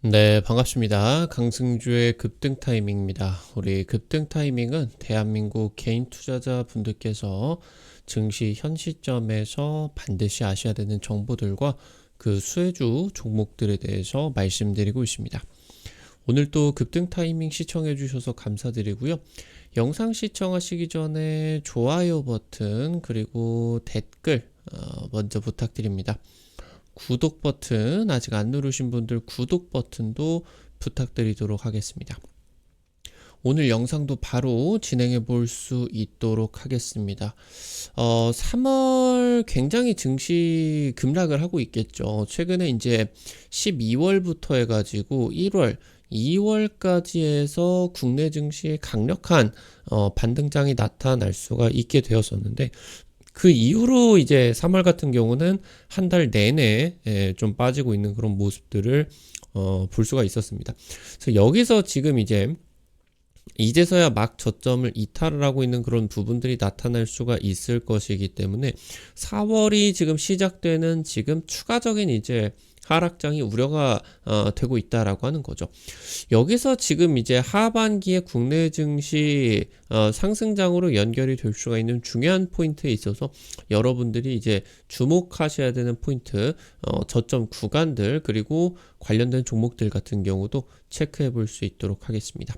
네, 반갑습니다. 강승주의 급등 타이밍입니다. 우리 급등 타이밍은 대한민국 개인 투자자 분들께서 증시 현 시점에서 반드시 아셔야 되는 정보들과 그 수혜주 종목들에 대해서 말씀드리고 있습니다. 오늘 또 급등 타이밍 시청해 주셔서 감사드리고요. 영상 시청하시기 전에 좋아요 버튼 그리고 댓글 먼저 부탁드립니다. 구독 버튼 아직 안 누르신 분들 구독 버튼도 부탁드리도록 하겠습니다. 오늘 영상도 바로 진행해 볼 수 있도록 하겠습니다. 3월 굉장히 증시 급락을 하고 있겠죠. 최근에 이제 12월부터 해가지고 1월, 2월까지 해서 국내 증시에 강력한 반등장이 나타날 수가 있게 되었었는데 그 이후로 이제 3월 같은 경우는 한 달 내내 좀 빠지고 있는 그런 모습들을 볼 수가 있었습니다. 그래서 여기서 지금 이제서야 막 저점을 이탈을 하고 있는 그런 부분들이 나타날 수가 있을 것이기 때문에 4월이 지금 시작되는 지금 추가적인 이제 하락장이 우려가 되고 있다라고 하는 거죠. 여기서 지금 이제 하반기에 국내 증시 상승장으로 연결이 될 수가 있는 중요한 포인트에 있어서 여러분들이 이제 주목하셔야 되는 포인트, 저점 구간들 그리고 관련된 종목들 같은 경우도 체크해 볼 수 있도록 하겠습니다.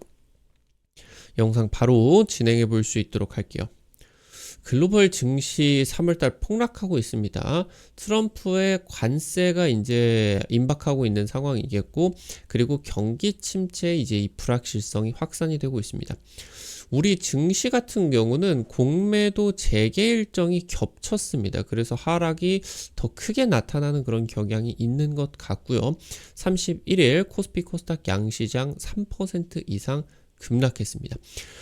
영상 바로 진행해 볼 수 있도록 할게요. 글로벌 증시 3월달 폭락하고 있습니다. 트럼프의 관세가 이제 임박하고 있는 상황이겠고, 그리고 경기 침체 이제 이 불확실성이 확산이 되고 있습니다. 우리 증시 같은 경우는 공매도 재개 일정이 겹쳤습니다. 그래서 하락이 더 크게 나타나는 그런 경향이 있는 것 같고요. 31일 코스피 코스닥 양시장 3% 이상 급락했습니다.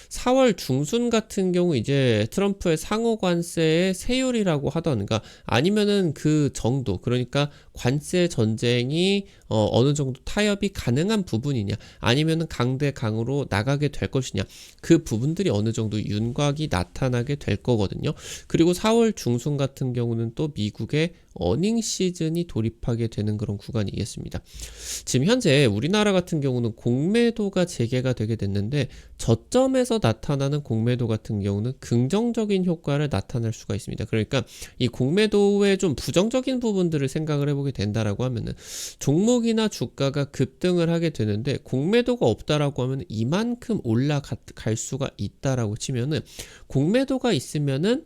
4월 중순 같은 경우 이제 트럼프의 상호 관세의 세율이라고 하던가 아니면은 그 정도, 그러니까 관세 전쟁이 어느 정도 타협이 가능한 부분이냐 아니면은 강대강으로 나가게 될 것이냐, 그 부분들이 어느 정도 윤곽이 나타나게 될 거거든요. 그리고 4월 중순 같은 경우는 또 미국의 어닝 시즌이 돌입하게 되는 그런 구간이겠습니다. 지금 현재 우리나라 같은 경우는 공매도가 재개가 되게 됐는데 저점에서 나타나는 공매도 같은 경우는 긍정적인 효과를 나타낼 수가 있습니다. 그러니까 이 공매도의 좀 부정적인 부분들을 생각을 해보게 된다라고 하면은 종목이나 주가가 급등을 하게 되는데 공매도가 없다라고 하면 이만큼 올라갈 수가 있다라고 치면은 공매도가 있으면은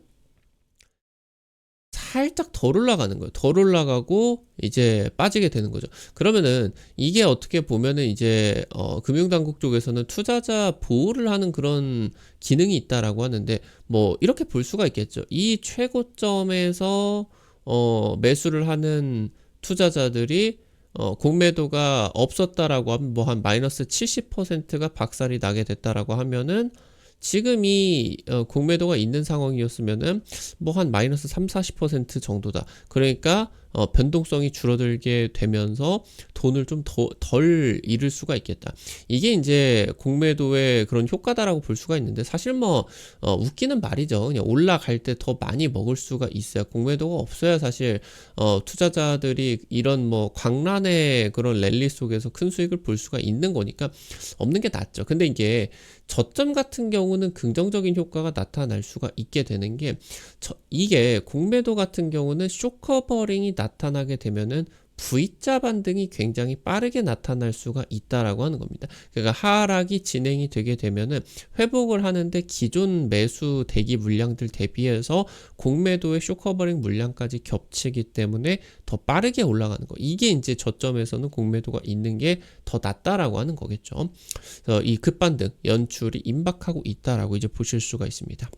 살짝 덜 올라가는 거예요. 덜 올라가고 이제 빠지게 되는 거죠. 그러면은 이게 어떻게 보면은 이제 금융당국 쪽에서는 투자자 보호를 하는 그런 기능이 있다라고 하는데 뭐 이렇게 볼 수가 있겠죠. 이 최고점에서 매수를 하는 투자자들이 공매도가 없었다라고 하면 뭐 한 마이너스 70%가 박살이 나게 됐다라고 하면은 지금 이 공매도가 있는 상황이었으면은 뭐 한 마이너스 3, 40% 정도다. 그러니까 변동성이 줄어들게 되면서 돈을 좀 덜 잃을 수가 있겠다. 이게 이제 공매도의 그런 효과다라고 볼 수가 있는데 사실 뭐 웃기는 말이죠. 그냥 올라갈 때 더 많이 먹을 수가 있어요. 공매도가 없어야 사실 투자자들이 이런 뭐 광란의 그런 랠리 속에서 큰 수익을 볼 수가 있는 거니까 없는 게 낫죠. 근데 이게 저점 같은 경우는 긍정적인 효과가 나타날 수가 있게 되는 게 이게 공매도 같은 경우는 쇼커버링이 나타나게 되면은 V자 반등이 굉장히 빠르게 나타날 수가 있다라고 하는 겁니다. 그러니까 하락이 진행이 되게 되면은 회복을 하는데 기존 매수 대기 물량들 대비해서 공매도의 쇼커버링 물량까지 겹치기 때문에 더 빠르게 올라가는 거. 이게 이제 저점에서는 공매도가 있는 게 더 낫다라고 하는 거겠죠. 그래서 이 급반등 연출이 임박하고 있다라고 이제 보실 수가 있습니다.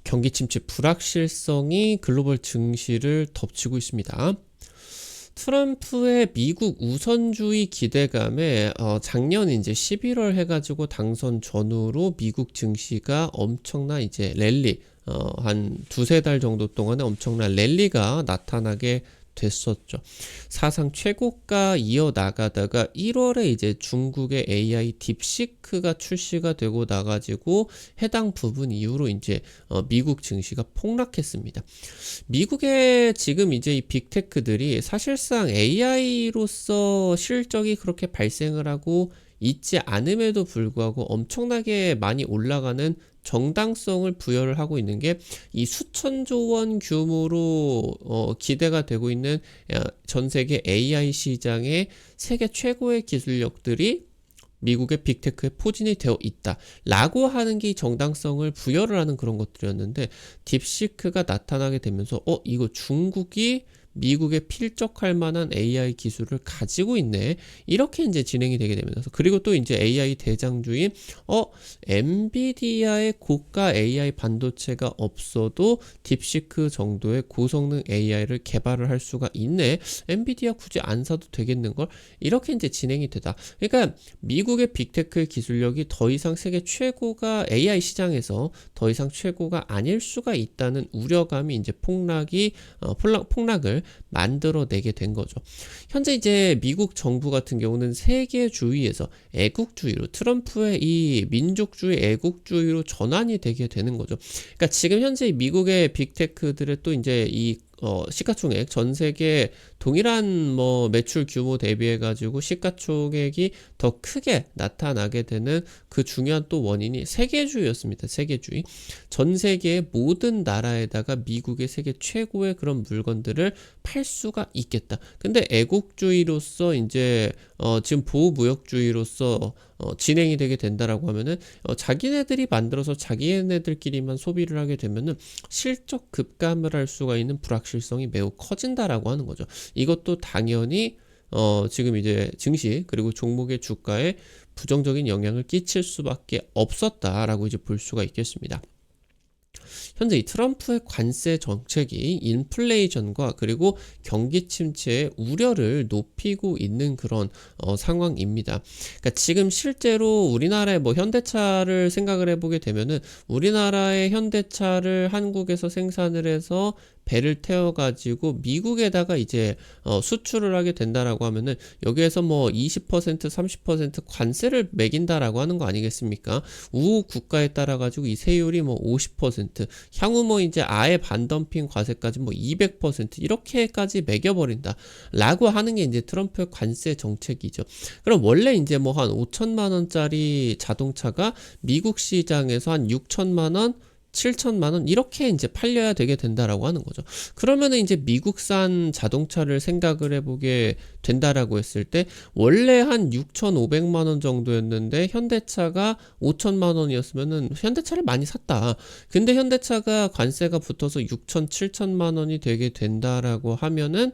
경기 침체 불확실성이 글로벌 증시를 덮치고 있습니다. 트럼프의 미국 우선주의 기대감에 작년 이제 11월 해가지고 당선 전후로 미국 증시가 엄청난 이제 랠리 한 두세 달 정도 동안에 엄청난 랠리가 나타나게 됐었죠. 사상 최고가 이어나가다가 1월에 이제 중국의 AI 딥시크가 출시가 되고 나가지고 해당 부분 이후로 이제 미국 증시가 폭락했습니다. 미국의 지금 이제 이 빅테크들이 사실상 AI로서 실적이 그렇게 발생을 하고 있지 않음에도 불구하고 엄청나게 많이 올라가는 정당성을 부여를 하고 있는 게 이 수천조 원 규모로 기대가 되고 있는 전 세계 AI 시장의 세계 최고의 기술력들이 미국의 빅테크에 포진이 되어 있다라고 하는 게 정당성을 부여를 하는 그런 것들이었는데 딥시크가 나타나게 되면서 이거 중국이 미국에 필적할 만한 AI 기술을 가지고 있네. 이렇게 이제 진행이 되게 되면서 그리고 또 이제 AI 대장주인 엔비디아의 고가 AI 반도체가 없어도 딥시크 정도의 고성능 AI를 개발을 할 수가 있네. 엔비디아 굳이 안 사도 되겠는 걸 이렇게 이제 진행이 되다. 그러니까 미국의 빅테크 기술력이 더 이상 세계 최고가 AI 시장에서 더 이상 최고가 아닐 수가 있다는 우려감이 이제 폭락을 만들어내게 된 거죠. 현재 이제 미국 정부 같은 경우는 세계주의에서 애국주의로 트럼프의 이 민족주의 애국주의로 전환이 되게 되는 거죠. 그러니까 지금 현재 미국의 빅테크들의 또 이제 이 시가총액 전 세계 동일한 뭐 매출 규모 대비해 가지고 시가총액이 더 크게 나타나게 되는 그 중요한 또 원인이 세계주의였습니다. 세계주의. 전 세계의 모든 나라에다가 미국의 세계 최고의 그런 물건들을 팔 수가 있겠다. 근데 애국주의로서 이제 지금 보호무역주의로서 진행이 되게 된다라고 하면은 자기네들이 만들어서 자기네들끼리만 소비를 하게 되면은 실적 급감을 할 수가 있는 불확실성이 매우 커진다라고 하는 거죠. 이것도 당연히 지금 이제 증시 그리고 종목의 주가에 부정적인 영향을 끼칠 수밖에 없었다라고 이제 볼 수가 있겠습니다. 현재 이 트럼프의 관세 정책이 인플레이션과 그리고 경기 침체의 우려를 높이고 있는 그런 상황입니다. 그러니까 지금 실제로 우리나라의 뭐 현대차를 생각을 해보게 되면은 우리나라의 현대차를 한국에서 생산을 해서 배를 태워가지고 미국에다가 이제 수출을 하게 된다라고 하면은 여기에서 뭐 20% 30% 관세를 매긴다라고 하는 거 아니겠습니까? 우호 국가에 따라 가지고 이 세율이 뭐 50% 향후 뭐 이제 아예 반덤핑 과세까지 뭐 200% 이렇게까지 매겨버린다 라고 하는 게 이제 트럼프의 관세 정책이죠. 그럼 원래 이제 뭐 한 5천만 원짜리 자동차가 미국 시장에서 한 6천만 원 7천만 원 이렇게 이제 팔려야 되게 된다라고 하는 거죠. 그러면은 이제 미국산 자동차를 생각을 해보게 된다라고 했을 때 원래 한 6,500만 원 정도였는데 현대차가 5천만 원이었으면은 현대차를 많이 샀다. 근데 현대차가 관세가 붙어서 6천, 7천만 원이 되게 된다라고 하면은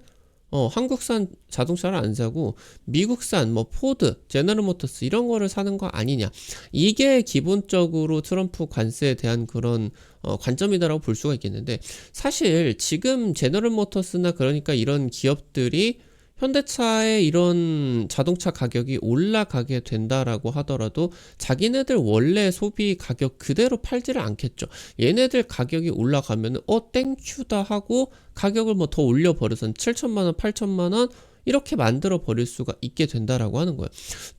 한국산 자동차를 안 사고 미국산 뭐 포드, 제너럴 모터스 이런 거를 사는 거 아니냐. 이게 기본적으로 트럼프 관세에 대한 그런 관점이다라고 볼 수가 있겠는데 사실 지금 제너럴 모터스나 그러니까 이런 기업들이 현대차의 이런 자동차 가격이 올라가게 된다라고 하더라도 자기네들 원래 소비 가격 그대로 팔지를 않겠죠. 얘네들 가격이 올라가면 땡큐다 하고 가격을 뭐 더 올려버려서 7천만 원, 8천만 원 이렇게 만들어 버릴 수가 있게 된다라고 하는 거예요.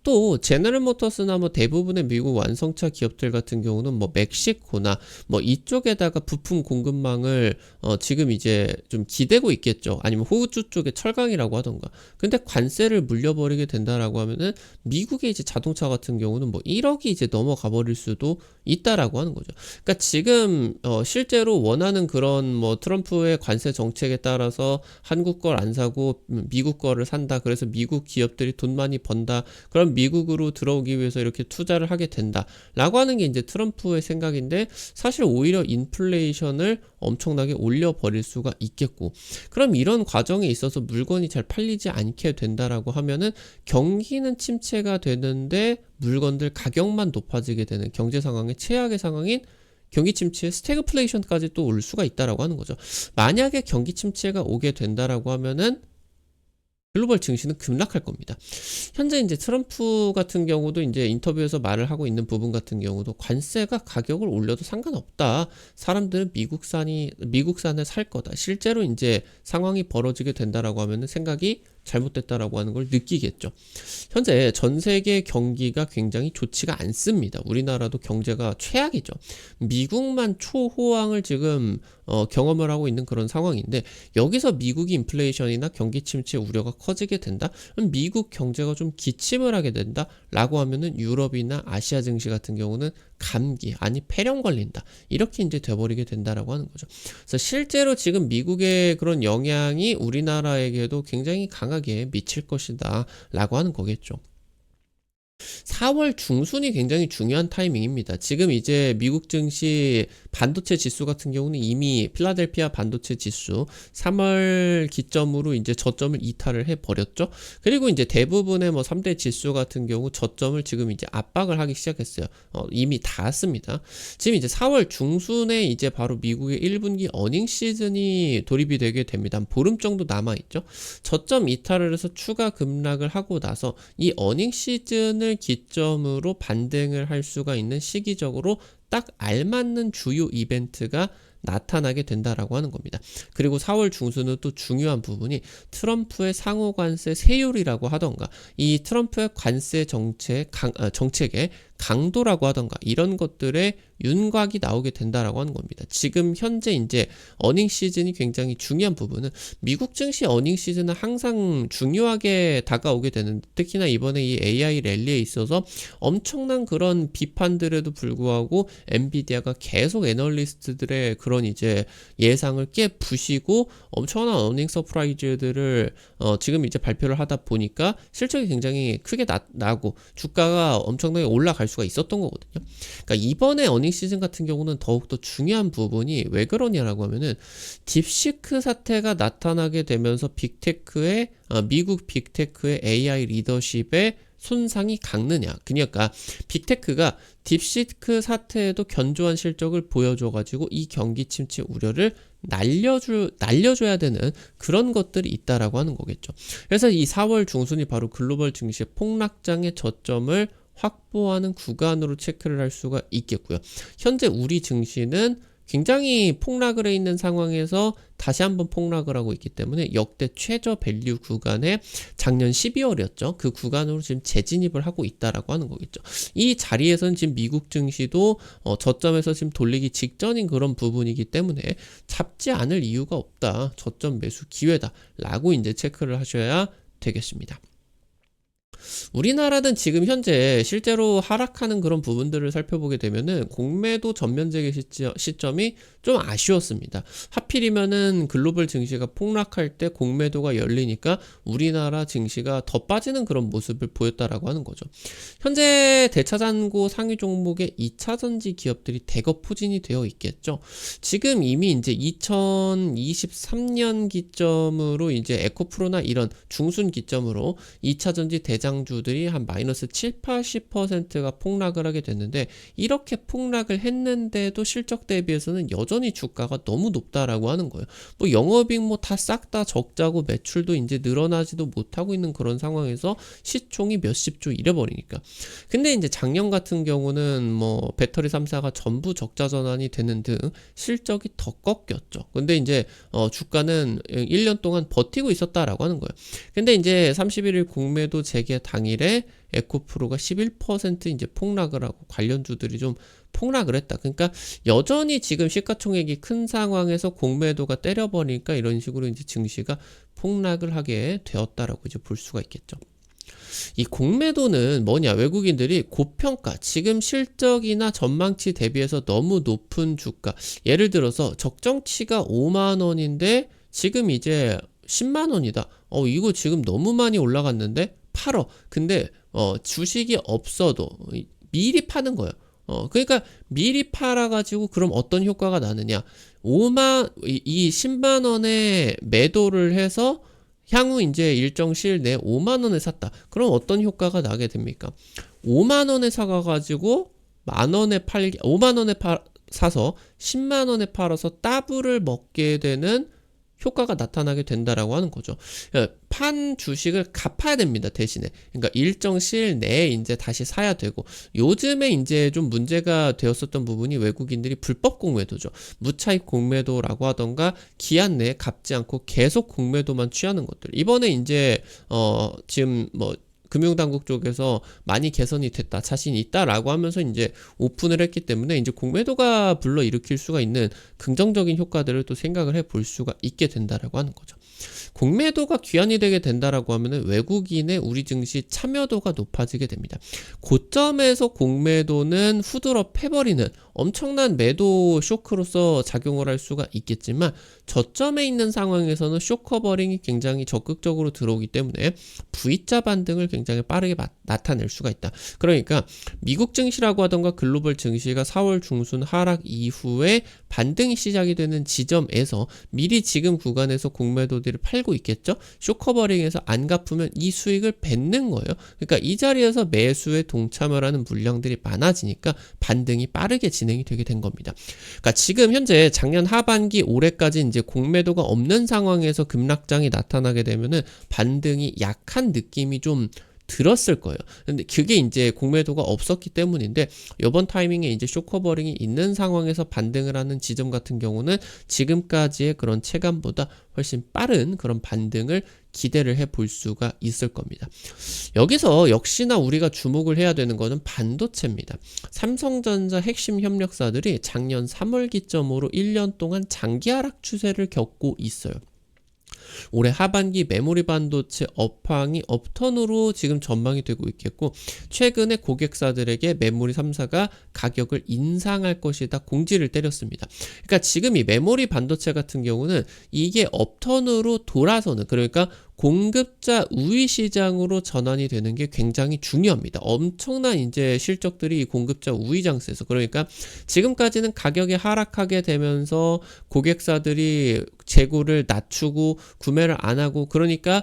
또 제너럴 모터스나 뭐 대부분의 미국 완성차 기업들 같은 경우는 뭐 멕시코나 뭐 이쪽에다가 부품 공급망을 지금 이제 좀 기대고 있겠죠. 아니면 호주 쪽에 철강이라고 하던가. 근데 관세를 물려버리게 된다라고 하면은 미국의 이제 자동차 같은 경우는 뭐 1억이 이제 넘어가 버릴 수도 있다라고 하는 거죠. 그러니까 지금 실제로 원하는 그런 뭐 트럼프의 관세 정책에 따라서 한국 걸 안 사고 미국 거를 산다. 그래서 미국 기업들이 돈 많이 번다. 그럼 미국으로 들어오기 위해서 이렇게 투자를 하게 된다. 라고 하는 게 이제 트럼프의 생각인데 사실 오히려 인플레이션을 엄청나게 올려버릴 수가 있겠고 그럼 이런 과정에 있어서 물건이 잘 팔리지 않게 된다라고 하면은 경기는 침체가 되는데 물건들 가격만 높아지게 되는 경제 상황의 최악의 상황인 경기 침체, 스태그플레이션까지 또 올 수가 있다라고 하는 거죠. 만약에 경기 침체가 오게 된다라고 하면은 글로벌 증시는 급락할 겁니다. 현재 이제 트럼프 같은 경우도 이제 인터뷰에서 말을 하고 있는 부분 같은 경우도 관세가 가격을 올려도 상관없다. 사람들은 미국산을 살 거다. 실제로 이제 상황이 벌어지게 된다라고 하면은 생각이 잘못됐다라고 하는 걸 느끼겠죠. 현재 전 세계 경기가 굉장히 좋지가 않습니다. 우리나라도 경제가 최악이죠. 미국만 초호황을 지금 경험을 하고 있는 그런 상황인데, 여기서 미국이 인플레이션이나 경기 침체 우려가 커지게 된다? 그럼 미국 경제가 좀 기침을 하게 된다? 라고 하면은 유럽이나 아시아 증시 같은 경우는 감기, 아니 폐렴 걸린다. 이렇게 이제 돼버리게 된다라고 하는 거죠. 그래서 실제로 지금 미국의 그런 영향이 우리나라에게도 굉장히 강하게 미칠 것이다 라고 하는 거겠죠. 4월 중순이 굉장히 중요한 타이밍입니다. 지금 이제 미국 증시 반도체 지수 같은 경우는 이미 필라델피아 반도체 지수 3월 기점으로 이제 저점을 이탈을 해 버렸죠. 그리고 이제 대부분의 뭐 3대 지수 같은 경우 저점을 지금 이제 압박을 하기 시작했어요. 이미 닿았습니다. 지금 이제 4월 중순에 이제 바로 미국의 1분기 어닝 시즌이 돌입이 되게 됩니다. 한 보름 정도 남아 있죠. 저점 이탈을 해서 추가 급락을 하고 나서 이 어닝 시즌을 기점으로 반등을 할 수가 있는 시기적으로 딱 알맞는 주요 이벤트가 나타나게 된다라고 하는 겁니다. 그리고 4월 중순은 또 중요한 부분이 트럼프의 상호 관세 세율이라고 하던가, 이 트럼프의 관세 정책의 강도라고 하던가, 이런 것들의 윤곽이 나오게 된다라고 하는 겁니다. 지금 현재 이제 어닝 시즌이 굉장히 중요한 부분은, 미국 증시 어닝 시즌은 항상 중요하게 다가오게 되는데, 특히나 이번에 이 AI 랠리에 있어서 엄청난 그런 비판들에도 불구하고 엔비디아가 계속 애널리스트들의 그런 이제 예상을 깨부시고 엄청난 어닝 서프라이즈들을 지금 이제 발표를 하다 보니까 실적이 굉장히 크게 나고 주가가 엄청나게 올라갈 수가 있었던 거거든요. 그러니까 이번에 어닝 시즌 같은 경우는 더욱더 중요한 부분이 왜 그러냐라고 하면은, 딥시크 사태가 나타나게 되면서 미국 빅테크의 AI 리더십에 손상이 강느냐. 그러니까 빅테크가 딥시크 사태에도 견조한 실적을 보여줘가지고 이 경기 침체 우려를 날려줘야 되는 그런 것들이 있다라고 하는 거겠죠. 그래서 이 4월 중순이 바로 글로벌 증시의 폭락장의 저점을 확보하는 구간으로 체크를 할 수가 있겠고요. 현재 우리 증시는 굉장히 폭락을 해 있는 상황에서 다시 한번 폭락을 하고 있기 때문에 역대 최저 밸류 구간에 작년 12월이었죠. 그 구간으로 지금 재진입을 하고 있다라고 하는 거겠죠. 이 자리에서는 지금 미국 증시도 저점에서 지금 돌리기 직전인 그런 부분이기 때문에 잡지 않을 이유가 없다. 저점 매수 기회다. 라고 이제 체크를 하셔야 되겠습니다. 우리나라는 지금 현재 실제로 하락하는 그런 부분들을 살펴보게 되면은 공매도 전면 재개 시점이 좀 아쉬웠습니다. 하필이면은 글로벌 증시가 폭락할 때 공매도가 열리니까 우리나라 증시가 더 빠지는 그런 모습을 보였다라고 하는 거죠. 현재 대차잔고 상위 종목의 2차전지 기업들이 대거 포진이 되어 있겠죠. 지금 이미 이제 2023년 기점으로 이제 에코프로나 이런 중순 기점으로 2차전지 대장주들이 한 마이너스 7, 80%가 폭락을 하게 됐는데, 이렇게 폭락을 했는데도 실적 대비해서는 여전히 주가가 너무 높다라고 하는 거예요. 뭐 영업이익 뭐 다 싹 다 적자고 매출도 이제 늘어나지도 못하고 있는 그런 상황에서 시총이 몇십 조 이래버리니까. 근데 이제 작년 같은 경우는 뭐 배터리 3사가 전부 적자 전환이 되는 등 실적이 더 꺾였죠. 근데 이제 주가는 1년 동안 버티고 있었다라고 하는 거예요. 근데 이제 31일 공매도 재개 당일에 에코프로가 11% 이제 폭락을 하고 관련주들이 좀 폭락을 했다. 그러니까 여전히 지금 시가총액이 큰 상황에서 공매도가 때려버리니까 이런 식으로 이제 증시가 폭락을 하게 되었다라고 이제 볼 수가 있겠죠. 이 공매도는 뭐냐, 외국인들이 고평가, 지금 실적이나 전망치 대비해서 너무 높은 주가, 예를 들어서 적정치가 5만 원인데 지금 이제 10만 원이다. 이거 지금 너무 많이 올라갔는데 팔어. 근데 주식이 없어도 미리 파는 거예요. 그러니까 미리 팔아가지고 그럼 어떤 효과가 나느냐, 이 10만 원에 매도를 해서 향후 이제 일정 시일 내에 5만 원에 샀다. 그럼 어떤 효과가 나게 됩니까? 5만 원에 사가지고 5만 원에 사서 10만 원에 팔아서 따블을 먹게 되는 효과가 나타나게 된다라고 하는 거죠. 판 주식을 갚아야 됩니다, 대신에. 그러니까 일정 시일 내에 이제 다시 사야 되고, 요즘에 이제 좀 문제가 되었었던 부분이 외국인들이 불법 공매도죠. 무차익 공매도라고 하던가 기한 내에 갚지 않고 계속 공매도만 취하는 것들. 이번에 이제 지금 뭐 금융당국 쪽에서 많이 개선이 됐다, 자신이 있다라고 하면서 이제 오픈을 했기 때문에 이제 공매도가 불러일으킬 수가 있는 긍정적인 효과들을 또 생각을 해볼 수가 있게 된다라고 하는 거죠. 공매도가 귀환이 되게 된다라고 하면은 외국인의 우리 증시 참여도가 높아지게 됩니다. 고점에서 공매도는 후드러 패버리는 엄청난 매도 쇼크로서 작용을 할 수가 있겠지만, 저점에 있는 상황에서는 쇼커버링이 굉장히 적극적으로 들어오기 때문에 V자 반등을 굉장히 빠르게 나타낼 수가 있다. 그러니까 미국 증시라고 하던가 글로벌 증시가 4월 중순 하락 이후에 반등이 시작이 되는 지점에서 미리 지금 구간에서 공매도들을 팔고 있겠죠. 쇼커버링에서 안 갚으면 이 수익을 뱉는 거예요. 그러니까 이 자리에서 매수에 동참을 하는 물량들이 많아지니까 반등이 빠르게 진행이 되게 된 겁니다. 그러니까 지금 현재 작년 하반기 올해까지 이제 공매도가 없는 상황에서 급락장이 나타나게 되면은 반등이 약한 느낌이 좀 들었을 거예요. 근데 그게 이제 공매도가 없었기 때문인데, 이번 타이밍에 이제 쇼커버링이 있는 상황에서 반등을 하는 지점 같은 경우는 지금까지의 그런 체감보다 훨씬 빠른 그런 반등을 기대를 해볼 수가 있을 겁니다. 여기서 역시나 우리가 주목을 해야 되는 것은 반도체입니다. 삼성전자 핵심 협력사들이 작년 3월 기점으로 1년 동안 장기 하락 추세를 겪고 있어요. 올해 하반기 메모리 반도체 업황이 업턴으로 지금 전망이 되고 있겠고, 최근에 고객사들에게 메모리 3사가 가격을 인상할 것이다 공지를 때렸습니다. 그러니까 지금 이 메모리 반도체 같은 경우는 이게 업턴으로 돌아서는, 그러니까 공급자 우위 시장으로 전환이 되는 게 굉장히 중요합니다. 엄청난 이제 실적들이 공급자 우위 장세에서, 그러니까 지금까지는 가격이 하락하게 되면서 고객사들이 재고를 낮추고 구매를 안 하고, 그러니까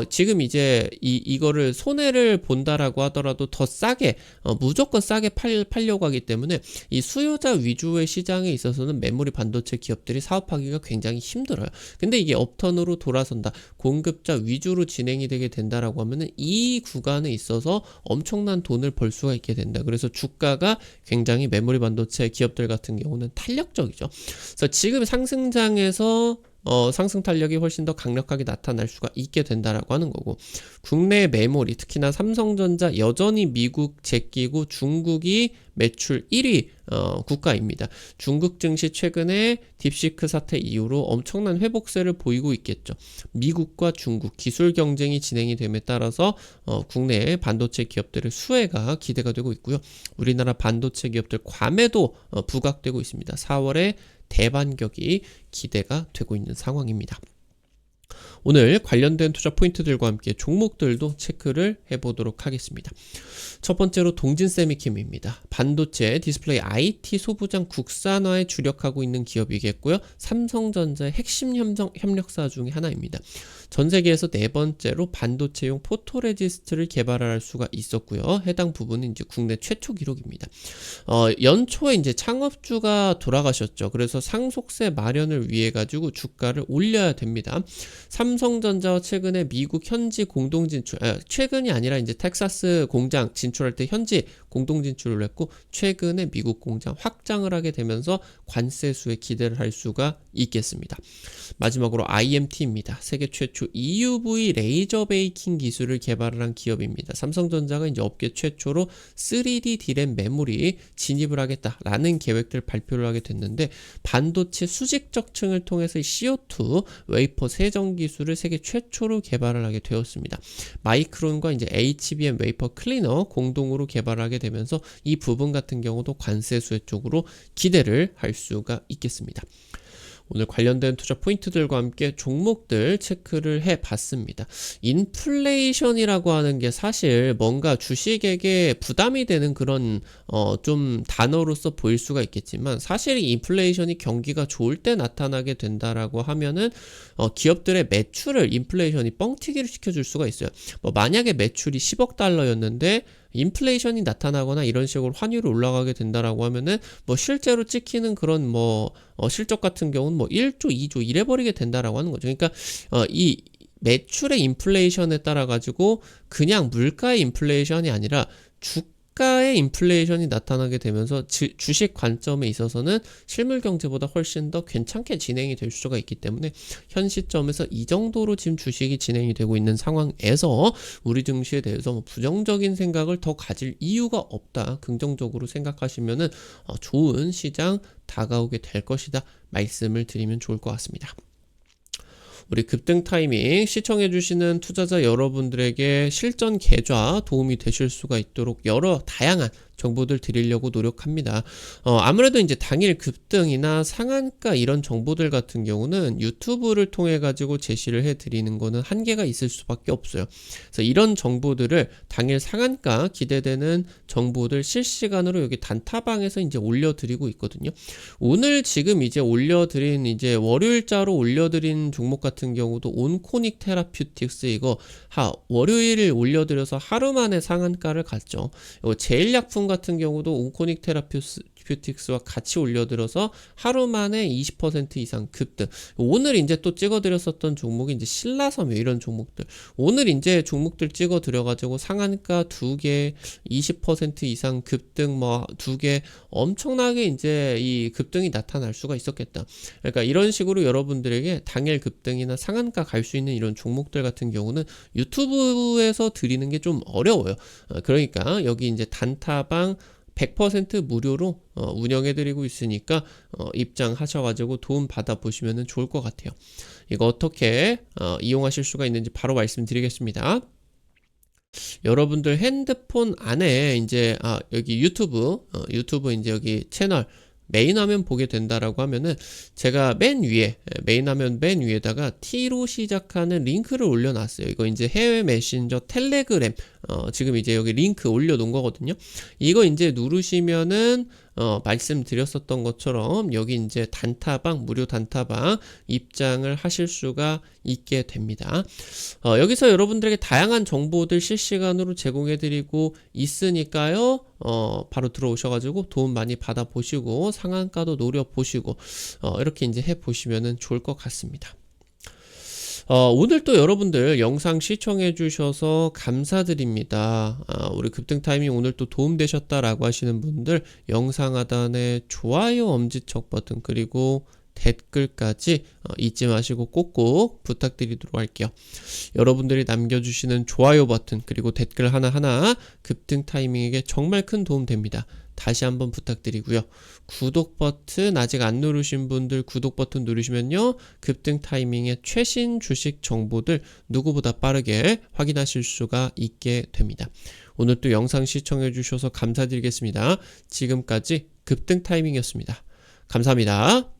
지금 이제 이거를 손해를 본다라고 하더라도 더 싸게 무조건 싸게 팔려고 하기 때문에 이 수요자 위주의 시장에 있어서는 메모리 반도체 기업들이 사업하기가 굉장히 힘들어요. 근데 이게 업턴으로 돌아선다, 공급자 위주로 진행이 되게 된다라고 하면은 이 구간에 있어서 엄청난 돈을 벌 수가 있게 된다. 그래서 주가가 굉장히 메모리 반도체 기업들 같은 경우는 탄력적이죠. 그래서 지금 상승장에서 상승 탄력이 훨씬 더 강력하게 나타날 수가 있게 된다라고 하는 거고, 국내 메모리 특히나 삼성전자 여전히 미국 제끼고 중국이 매출 1위 국가입니다. 중국 증시 최근에 딥시크 사태 이후로 엄청난 회복세를 보이고 있겠죠. 미국과 중국 기술 경쟁이 진행이 됨에 따라서 국내 반도체 기업들의 수혜가 기대가 되고 있고요. 우리나라 반도체 기업들 과매도 부각되고 있습니다. 4월에 대반격이 기대가 되고 있는 상황입니다. 오늘 관련된 투자 포인트들과 함께 종목들도 체크를 해보도록 하겠습니다. 첫 번째로 동진세미캠입니다. 반도체, 디스플레이, IT 소부장 국산화에 주력하고 있는 기업이겠고요. 삼성전자의 핵심 협력사 중에 하나입니다. 전 세계에서 네 번째로 반도체용 포토레지스트를 개발할 수가 있었고요. 해당 부분은 이제 국내 최초 기록입니다. 연초에 이제 창업주가 돌아가셨죠. 그래서 상속세 마련을 위해 가지고 주가를 올려야 됩니다. 삼성전자와 최근에 미국 현지 공동 진출, 최근이 아니라 이제 텍사스 공장 진출할 때 현지 공동 진출을 했고, 최근에 미국 공장 확장을 하게 되면서 관세 수에 기대를 할 수가 있겠습니다. 마지막으로 IMT입니다. 세계 최초 EUV 레이저 베이킹 기술을 개발을 한 기업입니다. 삼성전자가 이제 업계 최초로 3D DRAM 메모리 진입을 하겠다라는 계획들을 발표를 하게 됐는데, 반도체 수직적 층을 통해서 CO2 웨이퍼 세정 기술을 세계 최초로 개발을 하게 되었습니다. 마이크론과 이제 HBM 웨이퍼 클리너 공동으로 개발을 하게 되면서 이 부분 같은 경우도 관세 수혜 쪽으로 기대를 할 수가 있겠습니다. 오늘 관련된 투자 포인트들과 함께 종목들 체크를 해봤습니다. 인플레이션이라고 하는 게 사실 뭔가 주식에게 부담이 되는 그런 좀 단어로서 보일 수가 있겠지만, 사실 이 인플레이션이 경기가 좋을 때 나타나게 된다라고 하면은 기업들의 매출을 인플레이션이 뻥튀기를 시켜줄 수가 있어요. 만약에 매출이 10억 달러였는데 인플레이션이 나타나거나 이런 식으로 환율이 올라가게 된다라고 하면은 뭐 실제로 찍히는 그런 뭐 실적 같은 경우는 뭐 1조, 2조 이래 버리게 된다라고 하는 거죠. 그러니까 이 매출의 인플레이션에 따라 가지고 그냥 물가의 인플레이션이 아니라 주가의 인플레이션이 나타나게 되면서 주식 관점에 있어서는 실물 경제보다 훨씬 더 괜찮게 진행이 될 수가 있기 때문에 현 시점에서 이 정도로 지금 주식이 진행이 되고 있는 상황에서 우리 증시에 대해서 뭐 부정적인 생각을 더 가질 이유가 없다. 긍정적으로 생각하시면은 좋은 시장 다가오게 될 것이다. 말씀을 드리면 좋을 것 같습니다. 우리 급등 타이밍 시청해주시는 투자자 여러분들에게 실전 계좌 도움이 되실 수가 있도록 여러 다양한 정보들 드리려고 노력합니다. 아무래도 이제 당일 급등이나 상한가 이런 정보들 같은 경우는 유튜브를 통해 가지고 제시를 해 드리는 거는 한계가 있을 수밖에 없어요. 그래서 이런 정보들을 당일 상한가 기대되는 정보들 실시간으로 여기 단타방에서 이제 올려드리고 있거든요. 오늘 지금 이제 올려드린 이제 월요일자로 올려드린 종목 같은 경우도 온코닉 테라퓨틱스 이거 월요일을 올려드려서 하루 만에 상한가를 갔죠. 이거 제일약품 같은 경우도 온코닉 테라퓨틱스와 같이 올려들어서 하루 만에 20% 이상 급등. 오늘 이제 또 찍어드렸었던 종목이 이제 신라섬유 이런 종목들. 오늘 이제 종목들 찍어드려가지고 상한가 2개, 20% 이상 급등 뭐 2개 엄청나게 이제 이 급등이 나타날 수가 있었겠다. 그러니까 이런 식으로 여러분들에게 당일 급등이나 상한가 갈 수 있는 이런 종목들 같은 경우는 유튜브에서 드리는 게 좀 어려워요. 그러니까 여기 이제 단타방 100% 무료로 운영해드리고 있으니까 입장하셔가지고 도움 받아보시면 좋을 것 같아요. 이거 어떻게 이용하실 수가 있는지 바로 말씀드리겠습니다. 여러분들 핸드폰 안에 이제 여기 유튜브 이제 여기 채널 메인 화면 보게 된다라고 하면은 제가 메인 화면 맨 위에다가 T로 시작하는 링크를 올려놨어요. 이거 이제 해외 메신저 텔레그램 지금 이제 여기 링크 올려놓은 거거든요. 이거 이제 누르시면은 말씀드렸었던 것처럼 여기 이제 단타방 무료 단타방 입장을 하실 수가 있게 됩니다. 여기서 여러분들에게 다양한 정보들 실시간으로 제공해드리고 있으니까요. 바로 들어오셔가지고 도움 많이 받아보시고 상한가도 노려보시고 이렇게 이제 해보시면 좋을 것 같습니다. 오늘 또 여러분들 영상 시청해 주셔서 감사드립니다. 우리 급등 타이밍 오늘 또 도움되셨다라고 하시는 분들 영상 하단에 좋아요 엄지척 버튼 그리고 댓글까지 잊지 마시고 꼭꼭 부탁드리도록 할게요. 여러분들이 남겨주시는 좋아요 버튼 그리고 댓글 하나하나 급등 타이밍에게 정말 큰 도움 됩니다. 다시 한번 부탁드리고요. 구독 버튼 아직 안 누르신 분들 구독 버튼 누르시면요. 급등 타이밍의 최신 주식 정보들 누구보다 빠르게 확인하실 수가 있게 됩니다. 오늘 또 영상 시청해 주셔서 감사드리겠습니다. 지금까지 급등 타이밍이었습니다. 감사합니다.